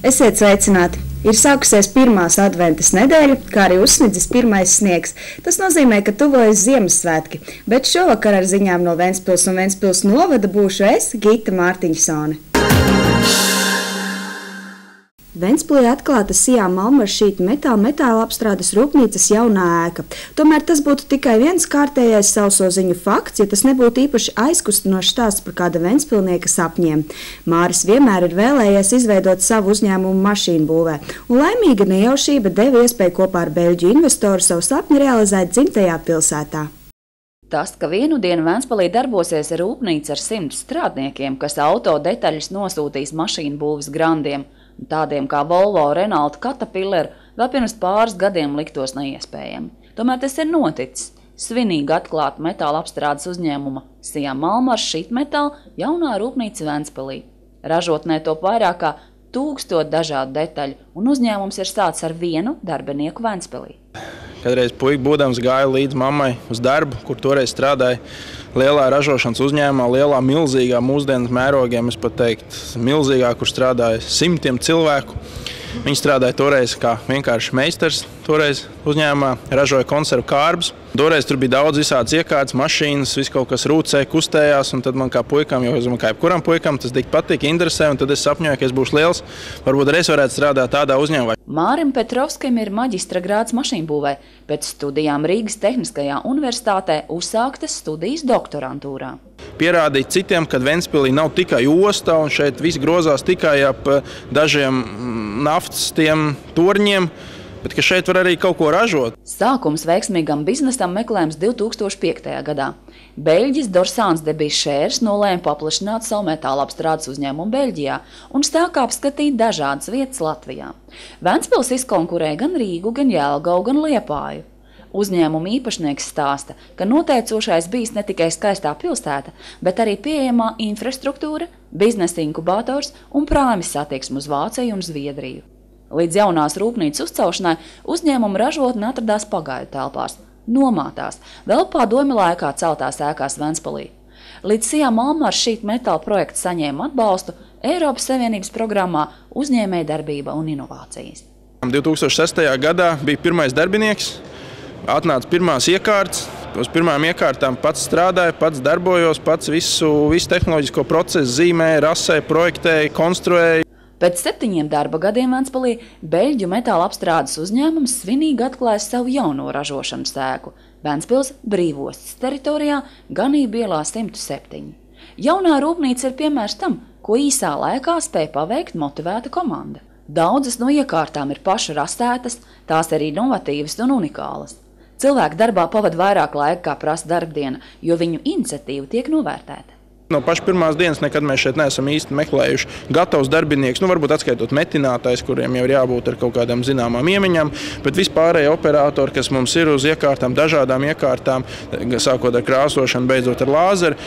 Esiet sveicināti! Ir sākusies pirmās adventas nedēļa, kā arī uzsnidzis pirmais sniegs. Tas nozīmē, ka tuvojas Ziemassvētki, bet šovakar ar ziņām no Ventspils un Ventspils novada būšu es, Gita Mārtiņsone. Ventspilī atklāta Sijā Malmaršīta metāla apstrādes rūpnīcas jaunā ēka. Tomēr tas būtu tikai viens kārtējais sauso ziņu fakts, ja tas nebūtu īpaši aizkustinošs stāsts par kāda ventspilnieka sapņiem. Māris vienmēr ir vēlējies izveidot savu uzņēmumu mašīnu būvē, un laimīga nejaušība deva iespēju kopā ar beļģu investoru savu sapni realizēt dzimtajā pilsētā. Tas, ka vienu dienu Ventspilī darbosies rūpnīca ar 100 strādniekiem, kas auto detaļas nosūtīs mašīnu būves grandiem, tādiem kā Volvo, Renault, Caterpillar, vēl pirms pāris gadiem liktos neiespējami. Tomēr tas ir noticis. Svinīgi atklāta metāla apstrādes uzņēmuma Sijā Malmaršīta metāla jaunā rūpnīca Ventspilī. Ražotnē top vairāk kā 1000 dažādu detaļu, un uzņēmums ir stāsts ar vienu darbinieku Ventspilī. Kadreiz puika būdams gāja līdz mammai uz darbu, kur toreiz strādāja lielā ražošanas uzņēmumā, lielā, milzīgā mūsdienas mērogiem, es pat teiktu, milzīgā, kur strādāja 100 cilvēku. Viņi strādāja toreiz kā vienkārši meistars, toreiz uzņēmumā, ražoja konservu kārbus. Toreiz tur bija daudz visādas iekārtas, mašīnas, viss kaut kas rūcēja, kustējās, un tad man kā puikam, jo es domāju, kā jebkuram puikam, tas tik patīk, interesē, un tad es sapņoju, ka es būšu liels, varbūt arī es varētu strādāt tādā uzņēmumā. Mārim Petrovskim ir maģistra grāds mašīnbūvē, pēc studijām Rīgas Tehniskajā universitātē uzsāktas studijas doktorantūrā. Pierādīt citiem, ka Ventspilī nav tikai osta, un šeit viss grozās tikai ap dažiem naftas tiem torņiem, bet ka šeit var arī kaut ko ražot. Sākums veiksmīgam biznesam meklējums 2005. gadā. Beļģis Dorsāns de Bišērs nolēma paplašināt savu metāla apstrādes uzņēmumu Beļģijā un stāka apskatīt dažādas vietas Latvijā. Ventspils izkonkurēja gan Rīgu, gan Jelgavu, gan Liepāju. Uzņēmuma īpašnieks stāsta, ka noteicošais bijis ne tikai skaistā pilsēta, bet arī pieejamā infrastruktūra, biznesa inkubators un prāmis satiksme uz Vāciju un Zviedriju. Līdz jaunās rūpnīcas uzcelšanai uzņēmuma ražotne atradās pagaidu telpās, nomātās, vēl padomju laikā celtās ēkās Ventspilī. Līdz Sijā Malmaršīta metāla projekts saņēma atbalstu Eiropas Savienības programmā Uzņēmējdarbība un inovācijas. 2006. gadā bija pirmais darbinieks, atnāca pirmās iekārtas. Uz pirmām iekārtām pats strādāja, pats darbojos, pats visu tehnoloģisko procesu zīmēja, rasēja, projektēja, konstruēja. Pēc 7 darba gadiem Ventspilī beļģu metāla apstrādes uzņēmums svinīgi atklāja savu jauno ražošanas ēku Ventspils brīvostas teritorijā Ganību ielā 107. Jaunā rūpnīca ir piemērs tam, ko īsā laikā spēja paveikt motivēta komanda. Daudzas no iekārtām ir paša rastētas, tās ir inovatīvas un unikālas. Cilvēki darbā pavada vairāk laika, kā prasa darbdiena, jo viņu iniciatīva tiek novērtēta. No paša pirmās dienas nekad mēs šeit neesam īsti meklējuši gatavus darbinieks, varbūt atskaitot metinātājs, kuriem jau ir jābūt ar kaut kādām zināmām iemaņām, bet vispārēji operatori, kas mums ir uz iekārtām, dažādām iekārtām, sākot ar krāsošanu, beidzot ar lāzeru,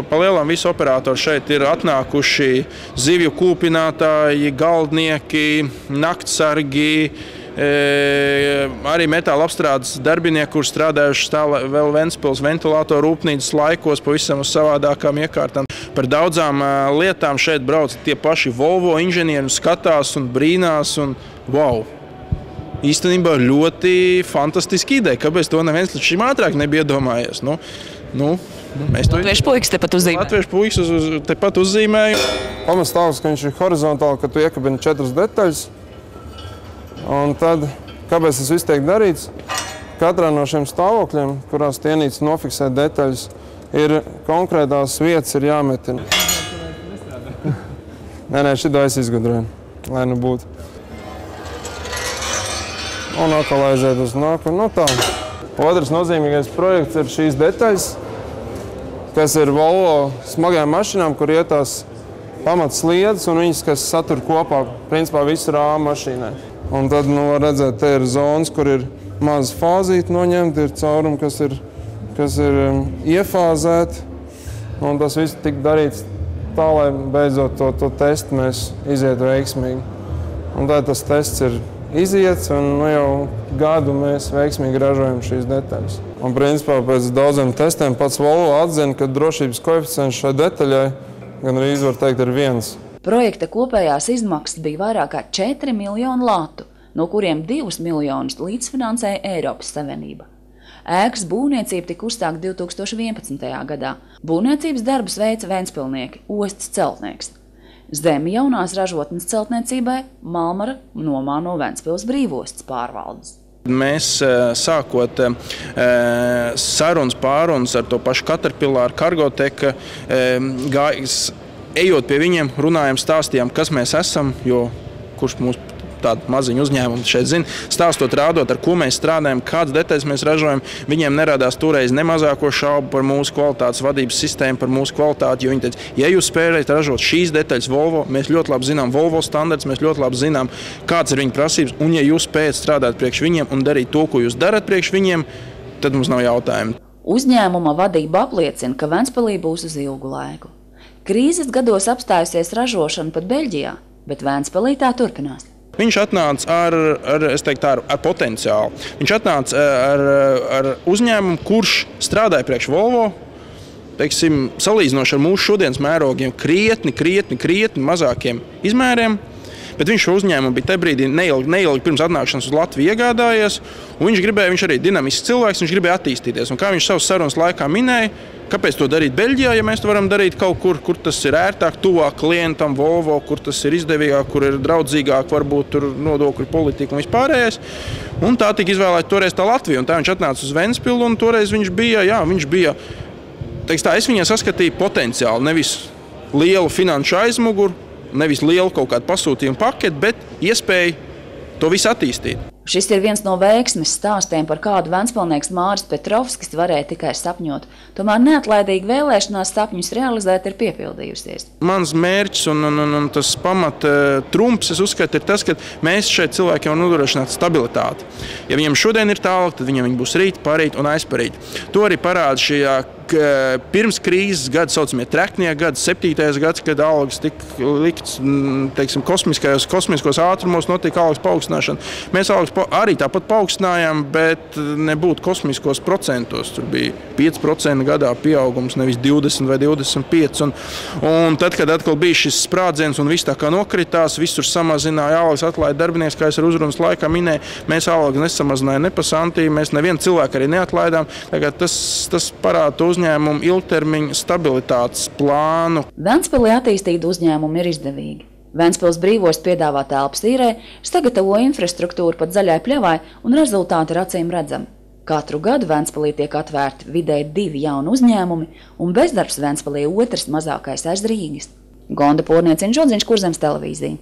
palielam visi operatori šeit ir atnākuši zivju kūpinātāji, galdnieki, naktsargi, arī metāla apstrādes darbinieki, kur strādājuši vēl Ventspils ventilātoru rūpnīcas laikos pavisam uz savādākām iekārtām. Par daudzām lietām šeit brauc tie paši Volvo inženieri, skatās un brīnās un wow! Īstenībā ļoti fantastiski ideja, kāpēc to neviens līdz šim ātrāk nebija iedomājies. Latviešu puikas tepat uzzīmēja. Latviešu puikas tepat uzzīmēja. Pamatstāvs, ka viņš ir horizontāli, ka tu iekabini 4 detaļas. Un tad, kāpēc tas viss tiek darīts? Katrā no šiem stāvokļiem, kurās tienīca nofiksē detaļas, ir konkrētās vietas ir jāmetina. Nē, šito es izgudroju, lai nu būtu. Un atkal aiziet uz nākamo. Tā. Otrs nozīmīgais projekts ir šīs detaļas, kas ir Volvo smagajām mašīnām, kur ietās pamats sliedes un viņas, kas satur kopā, principā visu rāmu mašīnai. Un tad, var redzēt, te ir zonas, kur ir maza fāzīte noņemta, ir caurumi, kas ir iefāzēti. Un tas viss tika darīts tā, lai beidzot to testu mēs izietu veiksmīgi. Un tad tas tests ir iziets, un jau gadu mēs veiksmīgi ražojam šīs detaļas. Un principā pēc daudziem testiem pats Volvo atzina, ka drošības koeficients šai detaļai gan arī var teikt ir 1. Projekta kopējās izmaksas bija vairāk kā 4 miljonu latu, no kuriem 2 miljonus līdzfinansēja Eiropas Savienība. Ēkas būvniecība tika uzsākta 2011. gadā. Būvniecības darbus veica ventspilnieki, ostas celtnieks. Zemi jaunās ražotnes celtniecībai Malmara nomāno Ventspils brīvostas pārvaldes. Mēs sākot sarunas pārunas ar to pašu Caterpillar, Cargotec, ejot pie viņiem, runājam, stāstījām, kas mēs esam, jo kurš mūsu tādu maziņu uzņēmumu šeit zina, stāstot, rādot, ar ko mēs strādājam, kādas detaļas mēs ražojam, viņiem neradās toreiz ne mazāko šaubu par mūsu kvalitātes vadības sistēmu, par mūsu kvalitāti, jo viņi teica, ja jūs spējat ražot šīs detaļas Volvo, mēs ļoti labi zinām Volvo standarts, mēs ļoti labi zinām, kāds ir viņa prasības, un ja jūs spējat strādāt priekš viņiem un darīt to, ko jūs darat priekš viņiem, tad mums nav jautājumu. Uzņēmuma vadība apliecina, ka Ventspilī būs uz ilgu laiku. Krīzes gados apstājusies ražošana pat Beļģijā, bet Ventspilī tā turpinās. Viņš atnāca ar potenciālu. Viņš atnāca ar uzņēmumu, kurš strādāja priekš Volvo, teiksim, salīdzinoši ar mūsu šodienas mērogiem, krietni mazākiem izmēriem. Bet viņš šo uzņēmumu bija tajā brīdī neilgi pirms atnākšanas uz Latviju iegādājies. Viņš arī dinamisks cilvēks, viņš gribēja attīstīties. Un kā viņš savas sarunas laikā minēja, kāpēc to darīt Beļģijā, ja mēs to varam darīt kaut kur tas ir ērtāk, tuvāk klientam, Volvo, kur tas ir izdevīgāk, kur ir draudzīgāk, varbūt tur nodokļu politika un vispārējais. Un tā tika izvēlēta toreiz tā Latvija. Un tā viņš atnāca uz Ventspilu, un toreiz viņš bija, es viņai saskatīju potenciāli, nevis lielu finanšu aizmuguru, nevis lielu kaut kādu pasūtījumu paketi, bet iespēju to visu attīstīt. Šis ir viens no veiksmes stāstiem, par kādu ventspilnieks Māris Petrovskis varēja tikai sapņot. Tomēr neatlaidīgi vēlēšanās sapņus realizēt ir piepildījusies. Mans mērķis un tas trumps, es uzskatu, ir tas, ka mēs šeit cilvēkiem nodrošināt stabilitāti. Ja viņiem šodien ir tālāk, tad viņiem būs rīt, parīt un aizparīt. To arī parāda šajā pirms krīzes gada saucamie treknieku gadi, 7. gads, kad algas tika likts, teiksim, kosmiskos ātrumos notika algas paaugstināšana. Mēs algas arī tāpat paaugstinājām, bet nebūtu kosmiskos procentos. Tur bija 5% gadā pieaugums, nevis 20 vai 25. Un tad, kad atkal bija šis sprādziens un viss tā kā nokritās, visur samazināja algas, atlaida darbinieks, kā es ar uzrunas laikā minēju, mēs algas nesamazināja ne pa santīm, mēs nevienu cilvēku arī neatlaidām. Tagad tas parāda uzņēmumu ilgtermiņa stabilitātes plānu. Ventspilī attīstīt uzņēmumu ir izdevīgi. Ventspils brīvosts piedāvā telpas īrē, sagatavo infrastruktūru pat zaļai pļavai un rezultāti ir acīm redzami. Katru gadu Ventspilī tiek atvērti vidēji 2 jauni uzņēmumi un bezdarbs Ventspilī 2. mazākais aiz Rīgas. Gonda Pornieciņa, Žodziņš, Kurzemes televīzija.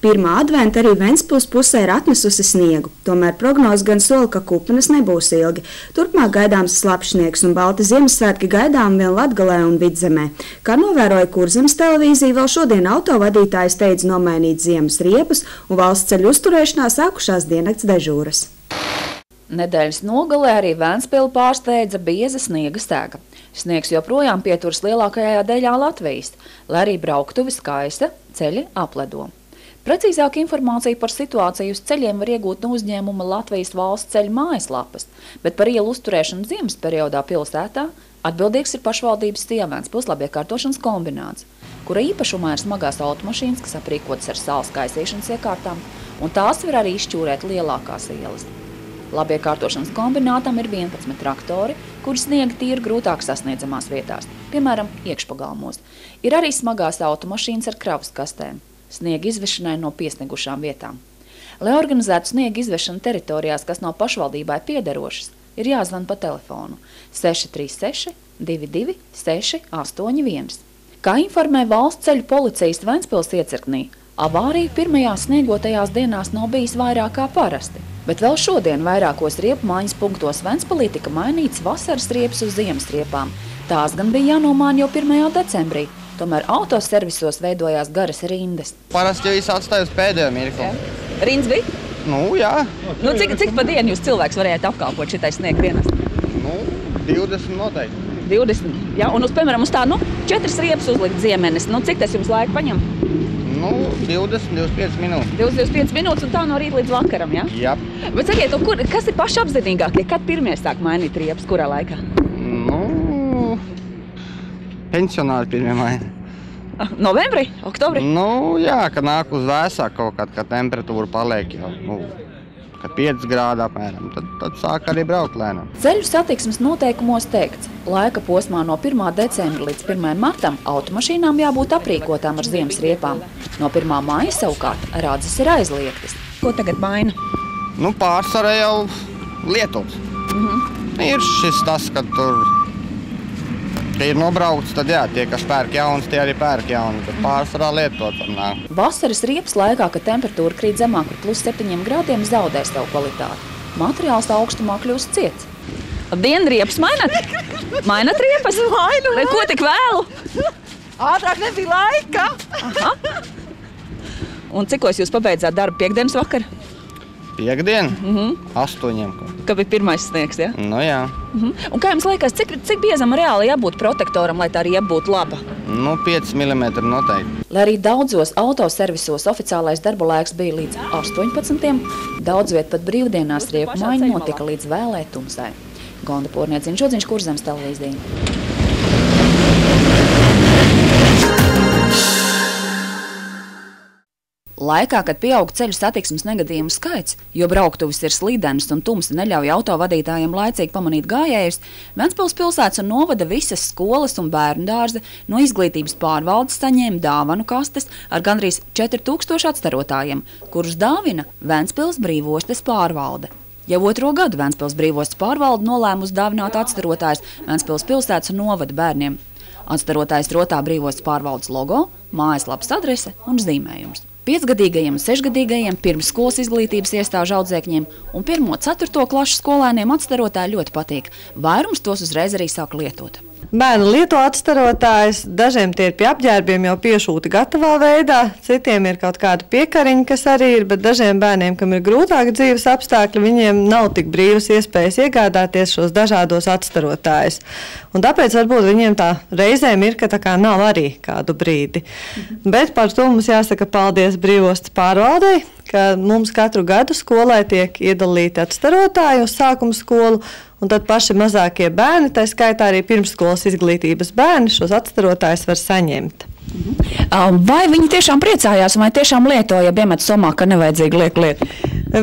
Pirmā adventa arī Ventspils pusē ir atnesusi sniegu, tomēr prognoze gan sola, ka kupenes nebūs ilgi. Turpmāk gaidāms slapšniegs un balti Ziemassvētki gaidām vien Latgalē un Vidzemē. Kā novēroja Kurzemes televīzija, vēl šodien autovadītāji steidz nomainīt ziemas riepas un valsts ceļu uzturēšanā sākušās diennakts dežūras. Nedēļas nogalē arī Ventspili pārsteidza bieza sniega stēga. Sniegs joprojām pieturas lielākajā daļā Latvijas, lai arī brauktuvi skaista, ceļi apledo. Precīzāka informācija par situāciju uz ceļiem var iegūt no uzņēmuma Latvijas valsts ceļu mājaslapas, bet par ielu uzturēšanu ziemas periodā pilsētā atbildīgs ir pašvaldības Ventspils labiekārtošanas kombināts, kura īpašumā ir smagās automašīnas, kas aprīkotas ar saules kaisīšanas iekārtām, un tās var arī izšķūrēt lielākās ielas. Labiekārtošanas kombinātam ir 11 traktori, kuri sniega tīri grūtāk sasniedzamās vietās, piemēram, iekšpagalmos. Ir arī smagās automašīnas ar kravas kastēm. Sniega izvešanai no piesniegušām vietām. Lai organizētu sniega izvešanu teritorijās, kas nav pašvaldībai piederošas, ir jāzvan pa telefonu 636 22 681. Kā informē valsts ceļu policijas Ventspils iecirknī, avārija pirmajās sniegotajās dienās nav bijis vairāk kā parasti, bet vēl šodien vairākos riepu maiņas punktos Ventspilī tika mainīts vasaras riepas uz ziemas riepām. Tās gan bija jānomaina jau 1. decembrī. Tomēr autoservisos veidojās garas rindas. Parasti jau atstāja uz pēdējo mirkli. Rindas bija? Jā. Cik pa dienu jūs cilvēks varējāt apkalpot šitais sniega dienas? 20 noteikti. 20, jā, un piemēram, uz tā, 4 riepas uzlikt ziemenes. Cik tas jums laika paņem? 20-25 minūtes. 20-25 minūtes un tā no rīta līdz vakaram, jā? Jā. Bet sakiet, kas ir pašapzinīgākie? Kad pirmie sāk mainīt riepas, kurā laikā? Pensionāri pirmie maina. Novembrī, oktobrī? Nu, jā, kad nāk uz vēsāk kaut kad temperatūra paliek jau, kad 5 grādi apmēram, tad sāk arī braukt lēnām. Ceļu satiksmes noteikumos teikts, laika posmā no 1. decembra līdz 1. martam automašīnām jābūt aprīkotām ar ziemas riepām. No 1. māja savukārt rādzes ir aizliegtas. Ko tagad maina? Nu, pārsvarā jau Lietuvas. Ir šis tas, kad tur, ka ir nobraukts, tad jā, tie, kas pērk jaunas, tie arī pērk jaunas, bet pārsvarā Lietuvas var nāk. Vasaras riepas laikā, kad temperatūra krīt zemāk par +7 grādiem, zaudē savu kvalitāti. Materiāls augstumā kļūst ciets. Labdien, riepas mainat? Mainat riepas? Mainu. Vai ko tik vēlu? Ātrāk nebija laika. Aha. Un cikos jūs pabeidzāt darbu piekdienas vakar? Piektdien? 8. Ka bija pirmais sniegs, ja? Nu jā. Un kā jums liekas, cik biezam reāli jābūt protektoram, lai tā riepa būtu laba? Nu, 5 mm noteikti. Lai arī daudzos autoservisos oficiālais darba laiks bija līdz 18, daudz viet pat brīvdienās riepu maiņa notika līdz vēlē tumsai. Gonda Pornieciņa, Žodziņš, Kurzemes televīzija. Laikā, kad pieaug ceļu satiksmes negadījumu skaits, jo brauktuves ir slīdenas un tumsa neļauj autovadītājiem laicīgi pamanīt gājējus, Ventspils pilsētas un novada visas skolas un bērnu dārzi no izglītības pārvaldes saņēma dāvanu kastes ar gandrīz 4000 atstarotājiem, kurus dāvina Ventspils brīvostes pārvalde. Jau 2. gadu Ventspils brīvostes pārvalde nolēmusi dāvināt atstarotājus Ventspils pilsētas un novada bērniem. Atstarotājs rotā brīvostes pārvaldes logo, mājaslapas adrese un zīmējums. 5-gadīgajiem un 6-gadīgajiem pirmsskolas izglītības iestāžu audzēkņiem un 1.–4. klašu skolēniem atstarotāji ļoti patīk. Vairums tos uzreiz arī sāk lietot. Bērni lieto atstarotājus, dažiem tie ir pie apģērbiem jau piešūti gatavā veidā, citiem ir kaut kāda piekariņa, kas arī ir, bet dažiem bērniem, kam ir grūtāki dzīves apstākļi, viņiem nav tik brīvas iespējas iegādāties šos dažādos atstarotājus. Un tāpēc varbūt viņiem tā reizēm ir, ka tā kā nav arī kādu brīdi. Bet par to mums jāsaka paldies brīvostes pārvaldei, ka mums katru gadu skolai tiek iedalīti atstarotāji uz sākuma skolu, un tad paši mazākie bērni, tā skaitā arī pirmsskolas izglītības bērni, šos atstarotājus var saņemt. Vai viņi tiešām priecājās, vai tiešām lietoja, ja iemet somā, ka nevajadzīgi lietu?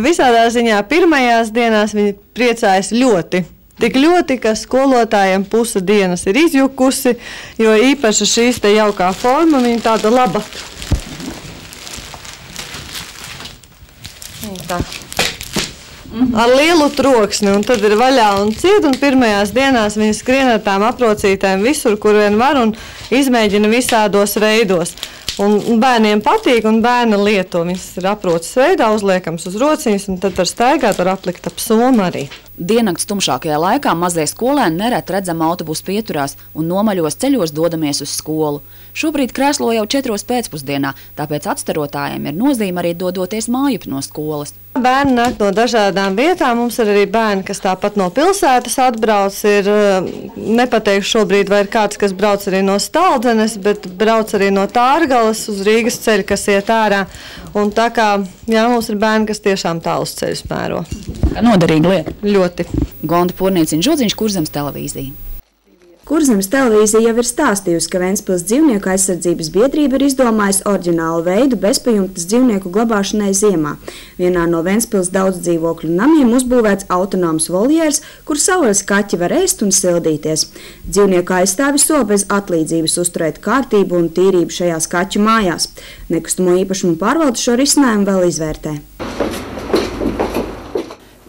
Visādā ziņā pirmajās dienās viņi priecājas ļoti. Tik ļoti, ka skolotājiem puse dienas ir izjukusi, jo īpaši šīs te jaukā forma, viņa tāda laba. Tā. Ar lielu troksni, un tad ir vaļā un ciet, un pirmajās dienās viņi skrien ar tām aprocītēm visur, kur vien var, un izmēģina visādos veidos. Un bērniem patīk, un bērni lieto. Viņas ir aproces veidā, uzliekams uz rociņas, un tad var staigāt, var aplikt ap somu arī. Diennakts tumšākajā laikā mazie skolēni nereti redzam autobusu pieturās un nomaļos ceļos dodamies uz skolu. Šobrīd krēslo jau 4 pēcpusdienā, tāpēc atstarotājiem ir nozīme arī dodoties mājup no skolas. Bērni nāk no dažādām vietām, mums ir arī bērni, kas tāpat no pilsētas atbrauc. Nepateikšu šobrīd, vai ir kāds, kas brauc arī no Staldzenes, bet brauc arī no Tārgalas uz Rīgas ceļu, kas iet ārā. Un tā kā, jā, mums ir bērni, kas tiešām tālus ceļus mēro. Noderīga lieta. Ļoti. Gonda Pornieciņa, Žodziņš, Kurzemes televīzija. Kurzemes televīzija jau ir stāstījusi, ka Ventspils dzīvnieku aizsardzības biedrība ir izdomājusi oriģinālu veidu bezpajumtes dzīvnieku glabāšanai ziemā. Vienā no Ventspils daudzdzīvokļu namiem uzbūvēts autonoms voljērs, kur savvaļas kaķi var ēst un sildīties. Dzīvnieku aizstāvi sola bez atlīdzības uzturēt kārtību un tīrību šajās kaķu mājās. Nekustamo īpašumu pārvalde šo risinājumu vēl izvērtē.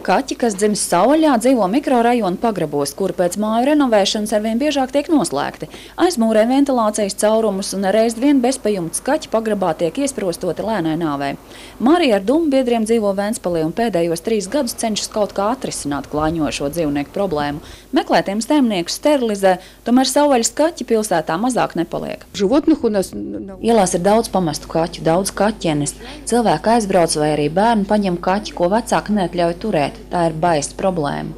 Kaķi, kas dzimis Sauvaļā, dzīvo mikrorajonu pagrabos, kuri pēc māju renovēšanas arvien biežāk tiek noslēgti. Aizmūrē ventilācijas caurumus un reiz vien bezpajumtes kaķi pagrabā tiek iesprostoti lēnai nāvei. Marija ar Dumu biedriem dzīvo Ventspilī un pēdējos 3 gadus cenšas kaut kā atrisināt klāņojošo dzīvnieku problēmu. Meklētiem stemniekus sterilizē, tomēr Sauvaļas kaķi pilsētā mazāk nepaliek. Ielās ir daudz pamestu kaķu, daudz kaķenes. Cilvēki aizbrauc vai arī bērni paņem kaķi, ko vecāki neatļauj turēt. Tā ir baisa problēma.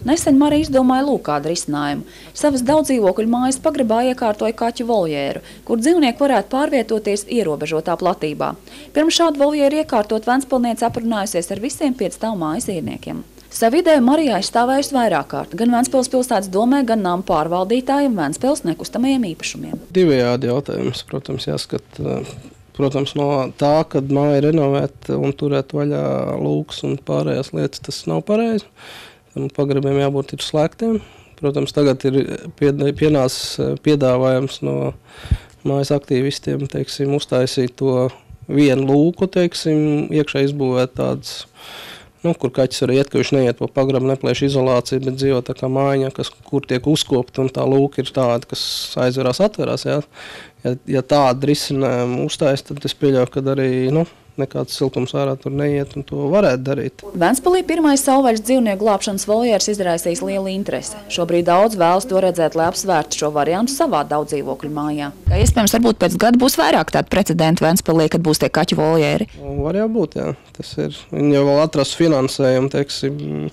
Nesen Marija izdomāja lūk kādu risinājumu. Savas daudzdzīvokļu mājas pagrabā iekārtoja kaķu voljēru, kur dzīvnieki varētu pārvietoties ierobežotā platībā. Pirms šādu voljēru iekārtot Ventspilniece aprunājusies ar visiem 5 stāvu mājas īrniekiem. Savu ideju Marija aizstāvējusi vairāk kārt, gan Ventspils pilsētas domē, gan nama pārvaldītājiem Ventspils nekustamajiem īpašumiem. Divējādi jautājums, protams, jāskata. Protams, no tā, kad māja ir renovēta un turēt vaļā lūks un pārējās lietas, tas nav pareizi. Pagrabiem jābūt ir slēgtiem. Protams, tagad ir pienācis piedāvājums no mājas aktīvistiem, teiksim, uztaisīt to vienu lūku, teiksim, iekšā izbūvēt tādas, kur kaķis var iet, ka viņš neiet pa pagrabu, neplēš izolāciju, bet dzīvo tā kā mājiņā, kur tiek uzkopta, un tā lūka ir tāda, kas aizverās, atverās. Jā. Ja tāda risinājuma uztājas, tad es pieļauju, ka arī nekāds siltums ārā tur neiet, un to varētu darīt. Ventspilī pirmais savvaļas dzīvnieku glābšanas voljērs izraisīs lielu interesi. Šobrīd daudz vēlas to redzēt, lai apsvērtu šo variantu savā daudzdzīvokļu mājā. Kā iespējams, varbūt pēc gada būs vairāk tādu precedentu Ventspilī, kad būs tie kaķu voljēri? Var jau būt, jā. Tas ir. Viņi jau vēl atrast finansējumu, teiksim,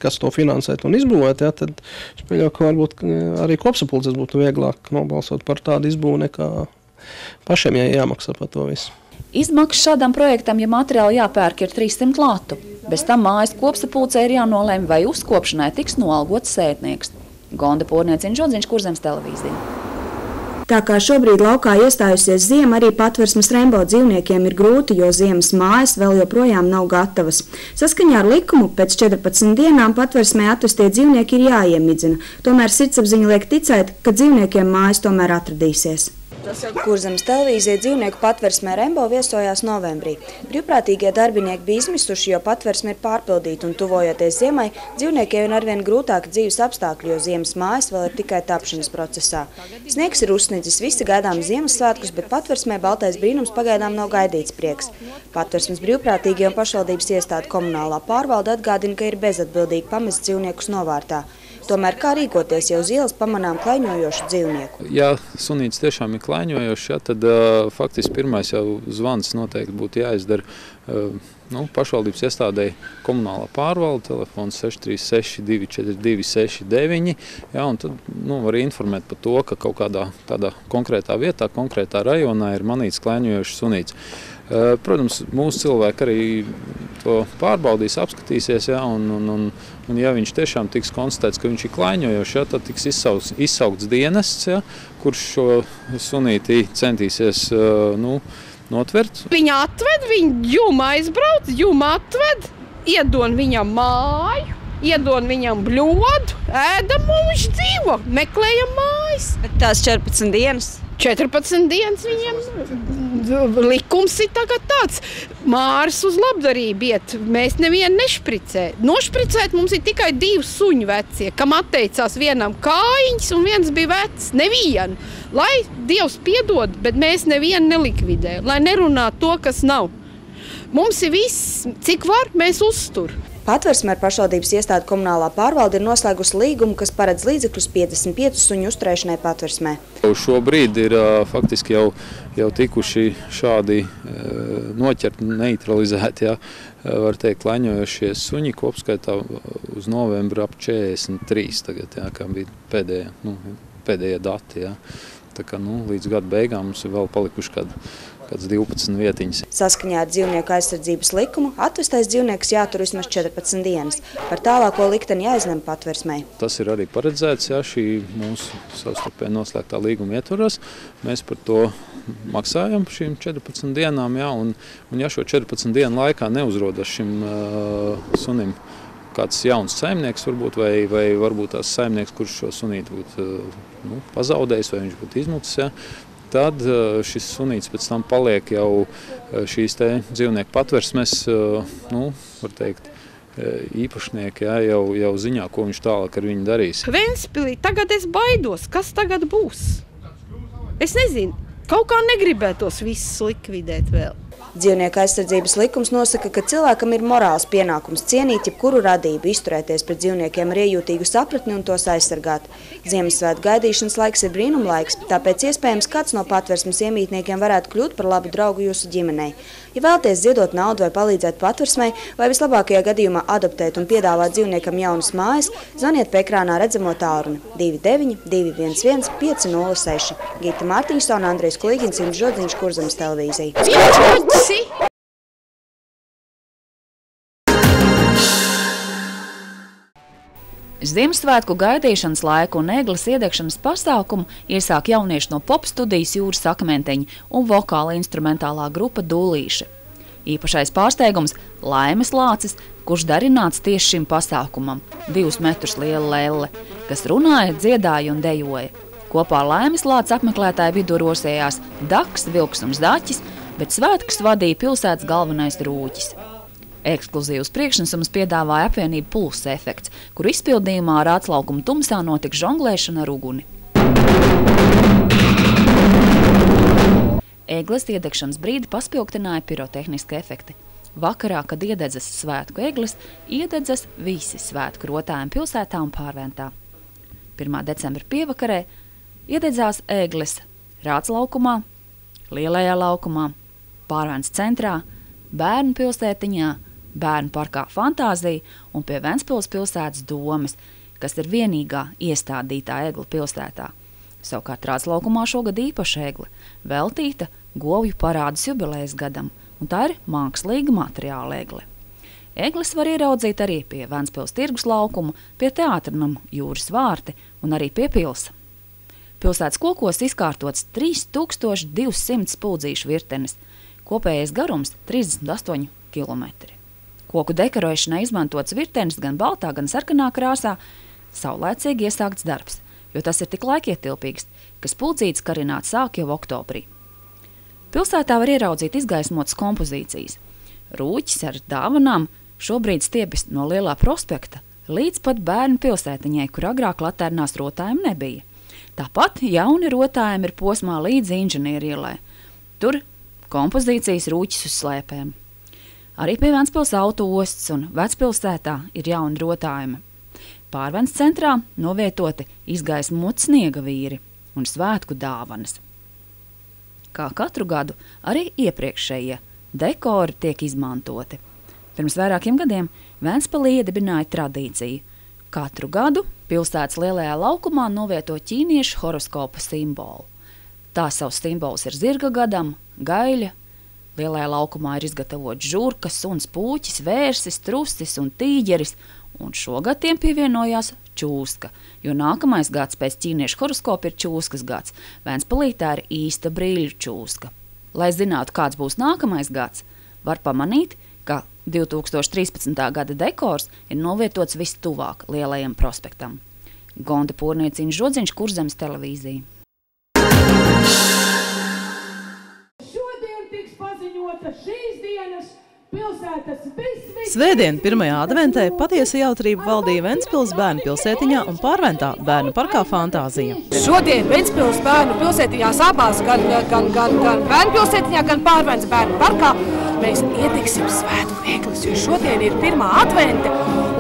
kas to finansēt un izbūvēt, jā, tad es pieļauju, ka varbūt arī kopsapulces būtu vieglāk nobalsot par tādu izbūvu nekā pašiem, ja jāmaksā par to visu. Izmaksas šādam projektam, ja materiāli jāpērk, ir 300 latu. Bez tam mājas kopsapulcē ir jānolēma, vai uzkopšanai tiks noalgots sētnieks. Gonda Pornieciņa, Žodziņš, Kurzemes televīzija. Tā kā šobrīd laukā iestājusies ziema, arī Patversmes Rembo dzīvniekiem ir grūti, jo ziemas mājas vēl joprojām nav gatavas. Saskaņā ar likumu pēc 14 dienām Patversmē atvestie dzīvnieki ir jāiemidzina. Tomēr sirdsapziņa liek ticēt, ka dzīvniekiem mājas tomēr atradīsies. Kurzemes televīzija dzīvnieku Patversmē Rembo viesojās novembrī. Brīvprātīgie darbinieki bija izmisuši, jo Patversme ir pārpildīta un tuvojoties ziemai, dzīvniekiem ir arvien grūtāki dzīves apstākļi, jo ziemas mājas vēl ir tikai tapšanas procesā. Sniegs ir uzsnidzis visi gaidām Ziemassvētkus, bet Patversmē baltais brīnums pagaidām nav gaidīts prieks. Patversmes brīvprātīgie un pašvaldības iestāde komunālā pārvalde atgādina, ka ir bezatbildīgi pamest dzīvniekus novārtā. Tomēr kā rīkoties, ja uz ielas pamanām klaiņojošu dzīvnieku? Ja sunīts tiešām ir klaiņojošs, tad faktiski pirmais jau zvans noteikti būtu jāizdara pašvaldības iestādēji komunālā pārvalde, telefons 636 242 69, un tad var informēt par to, ka kaut kādā tādā konkrētā vietā, konkrētā rajonā ir manīts klaiņojošs sunīts. Protams, mūsu cilvēki arī to pārbaudīs, apskatīsies, un ja viņš tiešām tiks konstatēts, ka viņš ir klaiņojošs, tad tiks izsaukts dienests, kurš šo sunīti centīsies notvert. Viņa atved, viņa juma aizbrauc, juma atved, iedod viņam māju, iedod viņam bļodu, ēdam un viņš dzīvo, meklējam mājas. Bet tās 14 dienas? 14 dienas viņiem likums ir tagad tāds. Māris uz labdarību iet, mēs nevienu nešpricē. Nošpricēt mums ir tikai 2 suņu vecie, kam atteicās vienam kājiņas un viens bija vecs. Nevienu. Lai Dievs piedod, bet mēs nevienu nelikvidē. Lai nerunā to, kas nav. Mums ir viss, cik var, mēs uztur. Patversmē ar pašvaldības iestādi komunālā pārvalde ir noslēgusi līgumu, kas paredz līdzekļus 55 suņu uzturēšanai Patversmē. Šobrīd ir faktiski jau tikuši šādi noķerti, neutralizēti, var teikt, klaiņojošie suņi, kopskaitā uz novembra ap 43 tagad, kā bija pēdējie dati. Tā kā līdz gada beigām mums ir vēl palikuši kāds 12 vietiņas. Saskaņā ar dzīvnieku aizsardzības likumu atvestais dzīvnieks jātur vismaz 14 dienas. Par tālāko likteni jāizlem Patversmē. Tas ir arī paredzēts, šī mūsu savstarpēji noslēgtā līguma ietvaros. Mēs par to maksājam šīm 14 dienām, un ja šo 14 dienu laikā neuzrodas šim sunim kāds jauns saimnieks varbūt, vai varbūt tās saimnieks, kurš šo sunīti būtu pazaudējis, vai viņš būtu izmucis, tad šis sunīts pēc tam paliek jau šīs te dzīvnieku patversmes, var teikt, īpašnieki, jau ziņā, ko viņš tālāk ar viņu darīs. Ventspilī tagad es baidos, kas tagad būs? Es nezinu, kaut kā negribētos visus likvidēt vēl. Dzīvnieku aizsardzības likums nosaka, ka cilvēkam ir morāls pienākums cienīt jebkuru radību, izturēties pret dzīvniekiem ar iejūtīgu sapratni un tos aizsargāt. Ziemassvētku gaidīšanas laiks ir brīnumlaiks, tāpēc iespējams kāds no Patversmes iemītniekiem varētu kļūt par labu draugu jūsu ģimenei. Ja vēlaties ziedot naudu vai palīdzēt Patversmei, vai vislabākajā gadījumā adoptēt un piedāvāt dzīvniekam jaunas mājas, zvaniet pie ekrānā redzamo tālruni 29 211 506. Gita Mārtiņsona, Andrejs Klīgins, Žodziņš, Kurzemes televīzija. Ziemassvētku gaidīšanas laiku un egles iedegšanas pasākumu iesāk jaunieši no pop studijas Jūras akmenteņi un vokāla instrumentālā grupa Dūlīši. Īpašais pārsteigums – Laimes lācis, kurš darināts tieši šim pasākumam, 2 metrus liela lelle, kas runāja, dziedāja un dejoja. Kopā Laimes lācis apmeklētāju vidū rosējās Daks, Vilks un Zaķis, bet svētkus vadīja pilsētas galvenais Rūķis. Ekskluzīvs priekšnesums piedāvāja apvienību Pulsa efekts, kur izpildījumā ar Rāclaukuma tumsā notika žonglēšana ar uguni. Egles iedegšanas brīdi paspilgtināja pirotehniski efekti. Vakarā, kad iededzas svētku egles, iededzas visi svētku rotājumi pilsētā un Pārventā. 1. decembra pievakarē iededzās egles Rāclaukumā, Lielajā laukumā, Pārventas centrā, Bērnu pilsētiņā, Bērnu parkā Fantāzija un pie Ventspils pilsētas domes, kas ir vienīgā iestādītā egla pilsētā. Savukārt Rāclaukumā šogad īpaša egle, veltīta Govju parādes jubilejas gadam, un tā ir mākslīga materiāla egle. Egles var ieraudzīt arī pie Ventspils tirgus laukuma, pie teātrinam Jūras vārti un arī pie pilsa. Pilsētas kokos izkārtots 3200 spuldzīšu virtenes, kopējais garums 38 kilometri. Koku dekorēšanai izmantots virtenis gan baltā, gan sarkanā krāsā, saulēcīgi iesākts darbs, jo tas ir tik laikietilpīgs, ka spuldzītes karināt sāk jau oktobrī. Pilsētā var ieraudzīt izgaismotas kompozīcijas. Rūķis ar dāvanām šobrīd stiepjas no Lielā prospekta līdz pat Bērnu pilsētiņai, kur agrāk laternās rotājumi nebija. Tāpat jauni rotājumi ir posmā līdz Inženieru ielai. Tur kompozīcijas Rūķis uz slēpēm. Arī pie Ventspils auto ostas un Vecpilsētā ir jauni rotājumi. Pārventas centrā novietoti izgaismot sniega vīri un svētku dāvanas. Kā katru gadu, arī iepriekšējie dekori tiek izmantoti. Pirms vairākiem gadiem Ventspilī iedibināja tradīciju. Katru gadu pilsētas Lielajā laukumā novieto ķīniešu horoskopa simbolu. Tā savs simbols ir zirga gadam, gaļa. Lielajā laukumā ir izgatavots žurkas, suns, pūķis, vērsis, trusis un tīģeris, un šogad tiem pievienojās čūska, jo nākamais gads pēc ķīniešu horoskopa ir čūskas gads. Ventspilī tā ir īsta brīļu čūska. Lai zinātu, kāds būs nākamais gads, var pamanīt, ka 2013. gada dekors ir novietots vistuvāk Lielajam prospektam. Gonda Pūrnieciņa Žodziņš, Kurzemes televīzija. Šīs dienas pilsētas Svētdien, 1. adventē, patiesa jautrība valdīja Ventspils Bērnu pilsētiņā un Pārventā Bērnu parkā Fantāzija. Šodien Ventspils Bērnu pilsētiņās abās, gan Bērnu pilsētiņā, gan Pārventas Bērnu parkā, mēs ietiksim svētku egles, jo šodien ir 1. advente,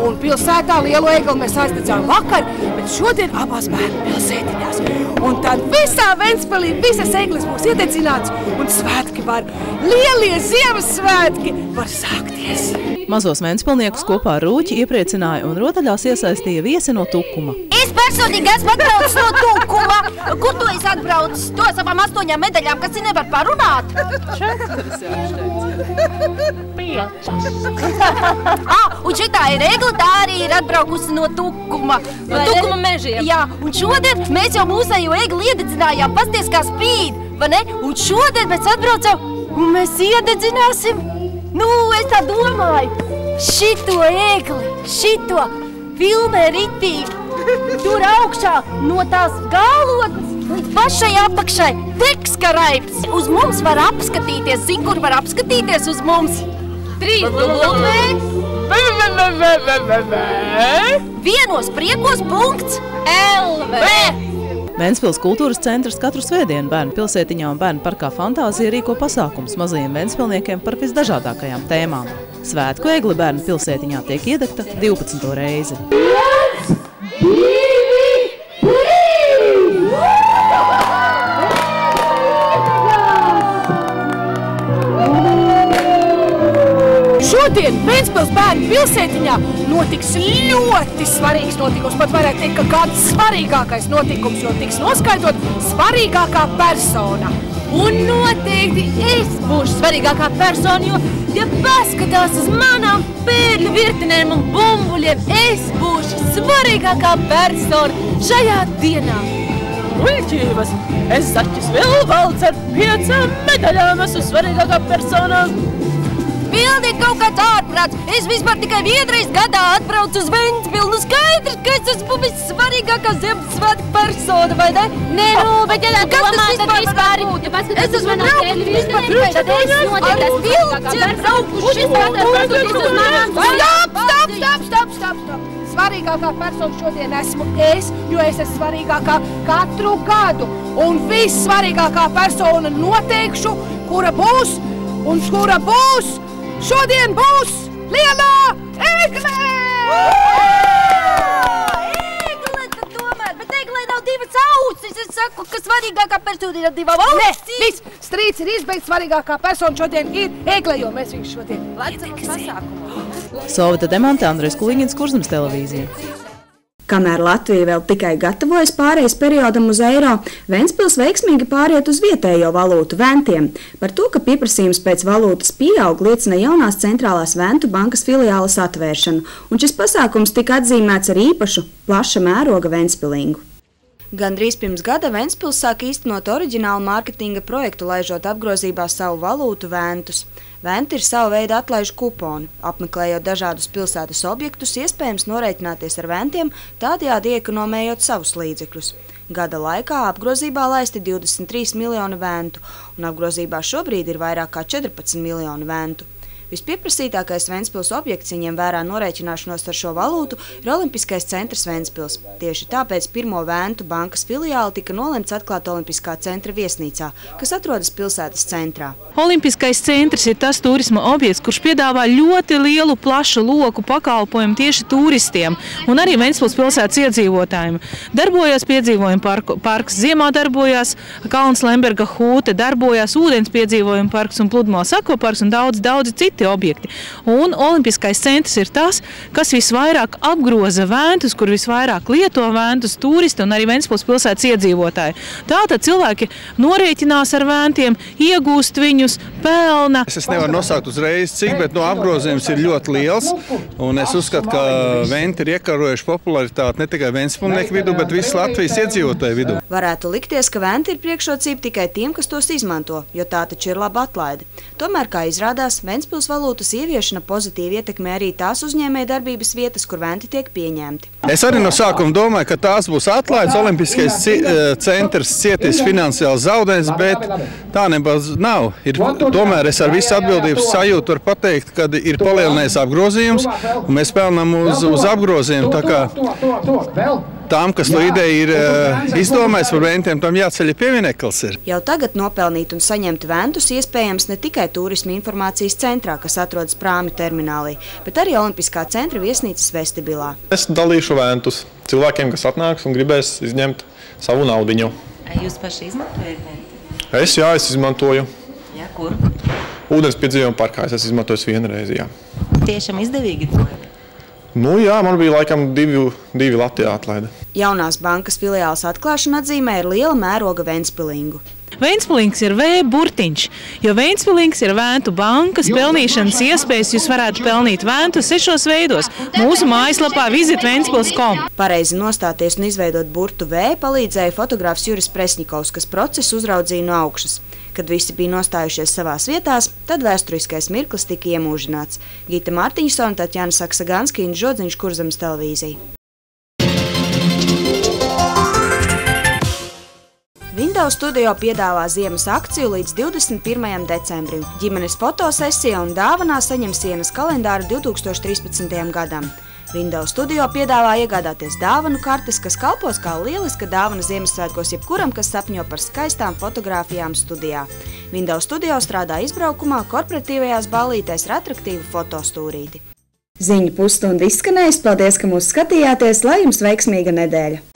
un pilsētā lielo egli mēs aizdedzām vakar, bet šodien abās Bērnu pilsētiņās. Un tad visā Ventspilī visas egles būs iededzināts, un svētki lielie Ziemassvētki var sākties. Mazos ventspilniekus kopā ar Rūķi iepriecināja un rotaļās iesaistīja viesi no Tukuma. Es personīgi esmu atbraucis no Tukuma. Kur tu esi atbraucis? To savām 8 medaļām, kas ir nevar parunāt? 5. Un šitā ir egla, tā arī ir atbraukusi no Tukuma. No Tukuma mežiem. Jā, un šodien mēs jau mūsējo egli iededzinājām, pasties kā spīd, vai ne? Un šodien mēs atbraucam un mēs iededzināsim. Nu, es tā domāju, šito egli, šito filmē ritīgi. Tur augšā no tās galotnes līdz pašai apakšai tekska raibs. Uz mums var apskatīties, zin, kur var apskatīties uz mums? 3W vienospriekos.lv. Ventspils kultūras centrs katru svētdienu Bērnu pilsētiņā un Bērnu parkā Fantāzija rīko pasākums mazajiem ventspilniekiem par visdažādākajām tēmām. Svētku egle Bērnu pilsētiņā tiek iedegta 12. reizi. 1, 2, 3! Šodien Ventspils Bērnu pilsētiņā notiks ļoti svarīgs notikums, pat varētu teikt, ka kāds svarīgākais notikums, jo tiks noskaidrot svarīgākā persona. Un noteikti es būšu svarīgākā persona, jo, ja paskatās uz manām pēļu virtenēm un bumbuļiem, es būšu svarīgākā persona šajā dienā. Muļķības! Es Zaķis Vilvalds ar 5 medaļām esmu svarīgākā persona. Pilnīgi kaut kāds ārprāts. Es vispār tikai vienreiz gadā atbraucu uz Ventspili. Skaidrs, ka es esmu vissvarīgākā Ziemassvētku persona, vai ne? Nē, bet ja kas tas vispār var būt? Es esmu braukuši vispār tikai, tad es noteikti esmu vilciem braukuši. Stop! Svarīgākā persona šodien esmu es, jo es esmu svarīgākā katru gadu. Un vissvarīgākā persona noteikšu, kura būs un kura būs. Šodien būs lielā egle! Egle tomēr, bet eglē nav divas ausis. Es saku, ka svarīgākā persona ir 2 ausis. Nē, viss, strīds ir izbeigts. Svarīgākā persona šodien ir egle, jo mēs viņu šodien lecam pasākumā. Sovita Demante, Andrejs Kuliņins, Kurzemes televīzija. Kamēr Latvija vēl tikai gatavojas pārejas periodam uz eiro, Ventspils veiksmīgi pāriet uz vietējo valūtu ventiem. Par to, ka pieprasījums pēc valūtas pieaug, liecina jaunās centrālās Ventu bankas filiāles atvēršana, un šis pasākums tika atzīmēts ar īpašu plaša mēroga ventspilingu. Gandrīz pirms gada Ventspils sāk īstenot oriģinālu mārketinga projektu, laižot apgrozībā savu valūtu ventus. Venti ir sava veida atlaižu kuponi. Apmeklējot dažādus pilsētas objektus, iespējams norēķināties ar ventiem, tādējādi iekonomējot savus līdzekļus. Gada laikā apgrozībā laisti 23 miljoni ventu, un apgrozībā šobrīd ir vairāk kā 14 miljoni ventu. Vispieprasītākais Ventspils objekts, ņem vērā norēķināšanos ar šo valūtu, ir Olimpiskais centrs Ventspils. Tieši tāpēc pirmo Ventu bankas filiāli tika nolemts atklāt Olimpiskā centra viesnīcā, kas atrodas pilsētas centrā. Olimpiskais centrs ir tas turisma objekts, kurš piedāvā ļoti lielu, plašu loku pakalpojumu tieši turistiem un arī Ventspils pilsētas iedzīvotājiem. Darbojās piedzīvojumu parks, ziemā darbojās Kalns Lemberga hūte, darbojās ūdens piedzīvojumu parks un pludmales akvaparks un daudzi citi objekti. Un Olimpiskais centrs ir tas, kas visvairāk apgroza ventus, kur visvairāk lieto ventus turisti un arī Ventspils pilsētas iedzīvotāji. Tātad cilvēki norēķinās ar ventiem, iegūst viņus, pelna. Es nevaru nosaukt uzreiz cik, bet apgrozījums ir ļoti liels. Un es uzskatu, ka venti ir iekarojuši popularitāti ne tikai ventspilnieku vidū, bet visas Latvijas iedzīvotāju vidū. Varētu likties, ka venti ir priekšrocība tikai tiem, kas tos izmanto, jo tā taču ir laba atlaide. Tomēr, kā izrādās, Ventspils valūtas ieviešana pozitīvi ietekmē arī tās uzņēmēja darbības vietas, kur venti tiek pieņemti. Es arī no sākuma domāju, ka tās būs atlaides. Olimpiskais centrs cietīs finansiāli zaudējums, bet tā nebaz nav. Tomēr es ar visu atbildības sajūtu varu pateikt, ka ir palielinājies apgrozījums, un mēs pelnām uz apgrozījumu. Tā kā tām, kas to ideju ir izdomājis par ventiem, tam jāceļ piemineklis ir. Jau tagad nopelnīt un saņemt ventus iespējams ne tikai turisma informācijas centrā, kas atrodas Prāmju terminālī, bet arī Olimpiskā centra viesnīcas vestibilā. Es dalīšu ventus cilvēkiem, kas atnāks un gribēs izņemt savu naudiņu. Jūs paši izmantojat venti? Es izmantoju. Jā, kur? Ūdens piedzīvojumu parkā es izmantoju vienreiz, jā. Tiešām izdevīgi to? Nu jā, man bija laikam divi Latvijā atlaide. Jaunās bankas filiāles atklāšana atzīmē ir liela mēroga ventspilingu. Ventspilings ir V-burtiņš, jo Ventspilings ir Ventu bankas pelnīšanas iespējas. Jūs varētu pelnīt ventu 6 veidos. Mūsu mājaslapā vizitventspils.com. Pareizi nostāties un izveidot burtu V palīdzēja fotogrāfs Juris Presņikovs, kas procesu uzraudzīja no augšas. Kad visi bija nostājušies savās vietās, tad vēsturiskais mirklis tika iemūžināts. Gita Mārtiņsona, Tatjana Saksaganski, Inna Žodziņš, Kurzemes televīzija. Windows Studio piedāvā ziemas akciju līdz 21. decembrim. Ģimenes fotosesija un dāvanā saņem sienas kalendāru 2013. gadam. Windows Studio piedāvā iegādāties dāvanu kartes, kas kalpos kā lieliska dāvana Ziemassvētkos jebkuram, kas sapņo par skaistām fotogrāfijām studijā. Windows Studio strādā izbraukumā, korporatīvajās ballītēs ar atraktīvu fotostūrīti. Ziņu pusstunda izskanējusi. Paldies, ka mūs skatījāties, lai jums veiksmīga nedēļa!